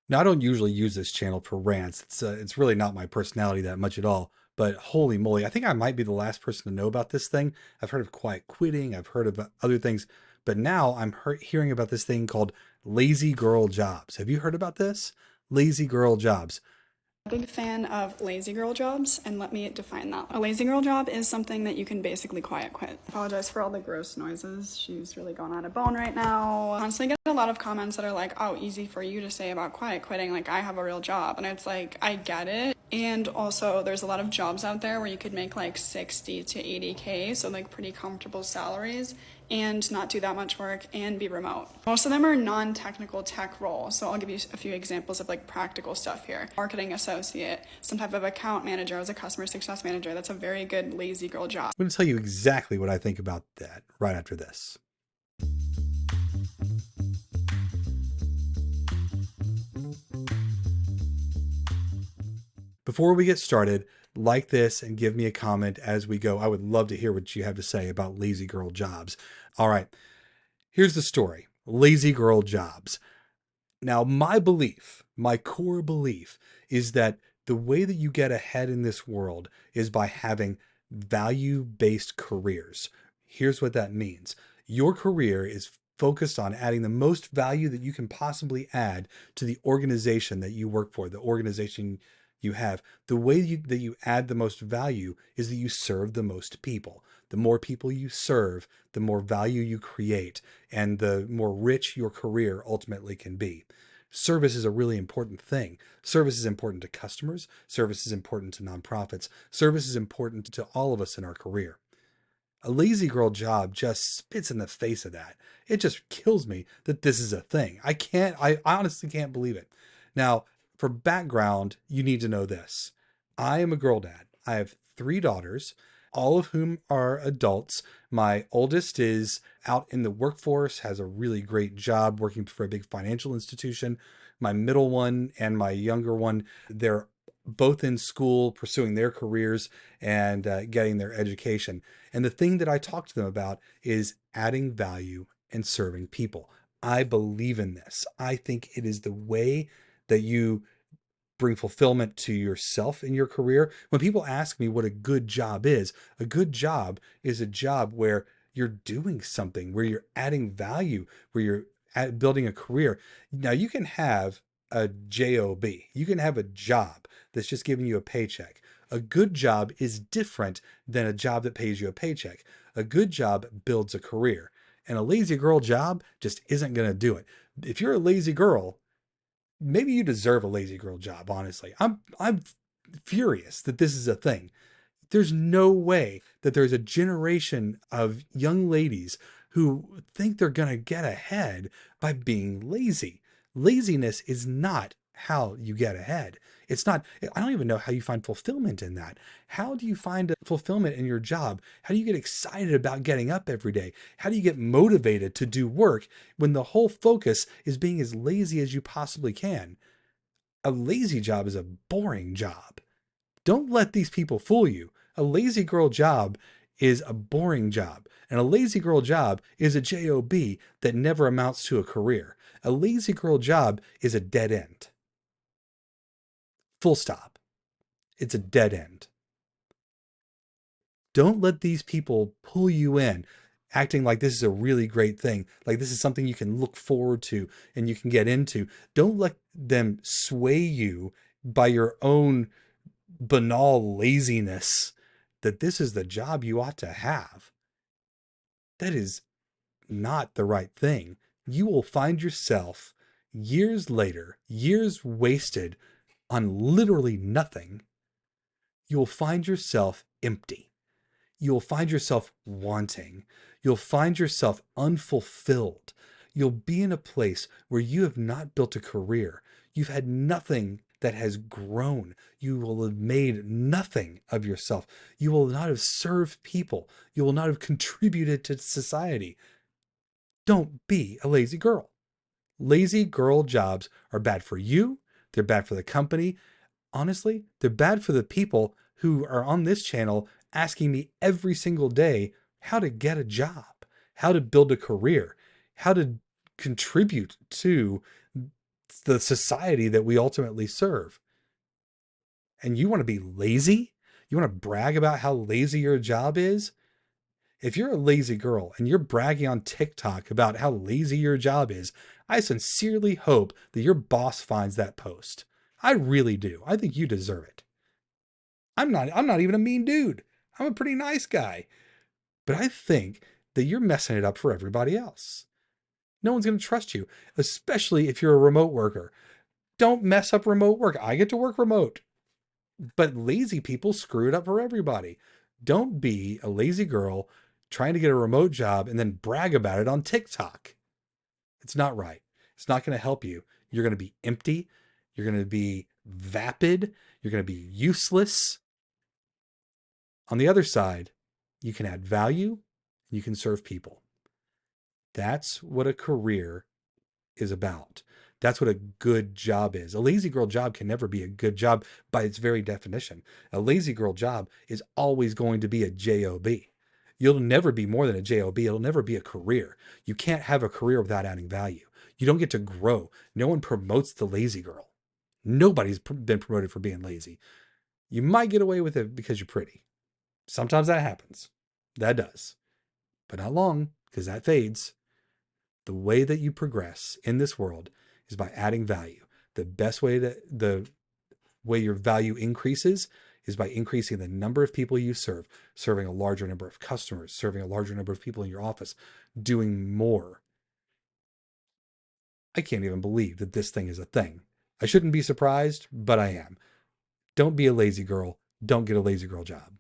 Now, I don't usually use this channel for rants. It's really not my personality that much at all. But holy moly, I think I might be the last person to know about this thing. I've heard of quiet quitting. I've heard of other things, but now I'm hearing about this thing called lazy girl jobs. Have you heard about this? Lazy girl jobs. Big fan of lazy girl jobs, and let me define that. A lazy girl job is something that you can basically quiet quit. Apologize for all the gross noises. She's really going on a bone right now. I constantly get a lot of comments that are like, oh, easy for you to say about quiet quitting. Like, I have a real job. And it's like, I get it. And also, there's a lot of jobs out there where you could make like 60 to 80K, so like pretty comfortable salaries, and not do that much work and be remote. Most of them are non-technical tech roles. So I'll give you a few examples of like practical stuff here. Marketing associate, some type of account manager as a customer success manager. That's a very good lazy girl job. I'm going to tell you exactly what I think about that right after this. Before we get started, like this and give me a comment as we go. I would love to hear what you have to say about lazy girl jobs. All right, here's the story. Lazy girl jobs. Now, my belief, my core belief is that the way that you get ahead in this world is by having value-based careers. Here's what that means. Your career is focused on adding the most value that you can possibly add to the organization that you work for, the organization you have. The way that you add the most value is that you serve the most people. The more people you serve, the more value you create, and the more rich your career ultimately can be. Service is a really important thing. Service is important to customers. Service is important to nonprofits. Service is important to all of us in our career. A lazy girl job just spits in the face of that. It just kills me that this is a thing. I honestly can't believe it. Now, for background, you need to know this. I am a girl dad. I have 3 daughters, all of whom are adults. My oldest is out in the workforce, has a really great job working for a big financial institution. My middle one and my younger one, they're both in school, pursuing their careers and getting their education. And the thing that I talk to them about is adding value and serving people. I believe in this. I think it is the way that you bring fulfillment to yourself in your career. When people ask me what a good job is a job where you're doing something, where you're adding value, where you're building a career. Now, you can have a job. You can have a job that's just giving you a paycheck. A good job is different than a job that pays you a paycheck. A good job builds a career, and a lazy girl job just isn't going to do it. If you're a lazy girl, maybe you deserve a lazy girl job, honestly. I'm furious that this is a thing. There's no way that there's a generation of young ladies who think they're going to get ahead by being lazy. Laziness is not how you get ahead. It's not, I don't even know how you find fulfillment in that. How do you find fulfillment in your job? How do you get excited about getting up every day? How do you get motivated to do work when the whole focus is being as lazy as you possibly can? A lazy job is a boring job. Don't let these people fool you. A lazy girl job is a boring job, and a lazy girl job is a job that never amounts to a career. A lazy girl job is a dead end. Full stop. It's a dead end. Don't let these people pull you in, acting like this is a really great thing, like this is something you can look forward to and you can get into. Don't let them sway you by your own banal laziness that this is the job you ought to have. That is not the right thing. You will find yourself years later, years wasted on literally nothing. You will find yourself empty. You'll find yourself wanting. You'll find yourself unfulfilled. You'll be in a place where you have not built a career. You've had nothing that has grown. You will have made nothing of yourself. You will not have served people. You will not have contributed to society. Don't be a lazy girl. Lazy girl jobs are bad for you. They're bad for the company. Honestly, they're bad for the people who are on this channel asking me every single day how to get a job, how to build a career, how to contribute to the society that we ultimately serve. And you want to be lazy? You want to brag about how lazy your job is? If you're a lazy girl and you're bragging on TikTok about how lazy your job is, I sincerely hope that your boss finds that post. I really do. I think you deserve it. I'm not even a mean dude. I'm a pretty nice guy. But I think that you're messing it up for everybody else. No one's going to trust you, especially if you're a remote worker. Don't mess up remote work. I get to work remote. But lazy people screw it up for everybody. Don't be a lazy girl trying to get a remote job and then brag about it on TikTok. It's not right. It's not going to help you. You're going to be empty. You're going to be vapid. You're going to be useless. On the other side, you can add value. You can serve people. That's what a career is about. That's what a good job is. A lazy girl job can never be a good job by its very definition. A lazy girl job is always going to be a job. You'll never be more than a job. It'll never be a career. You can't have a career without adding value. You don't get to grow. No one promotes the lazy girl. Nobody's been promoted for being lazy. You might get away with it because you're pretty. Sometimes that happens. That does. But not long, because that fades. The way that you progress in this world is by adding value. The way your value increases is by increasing the number of people you serve, serving a larger number of customers, serving a larger number of people in your office, doing more. I can't even believe that this thing is a thing. I shouldn't be surprised, but I am. Don't be a lazy girl. Don't get a lazy girl job.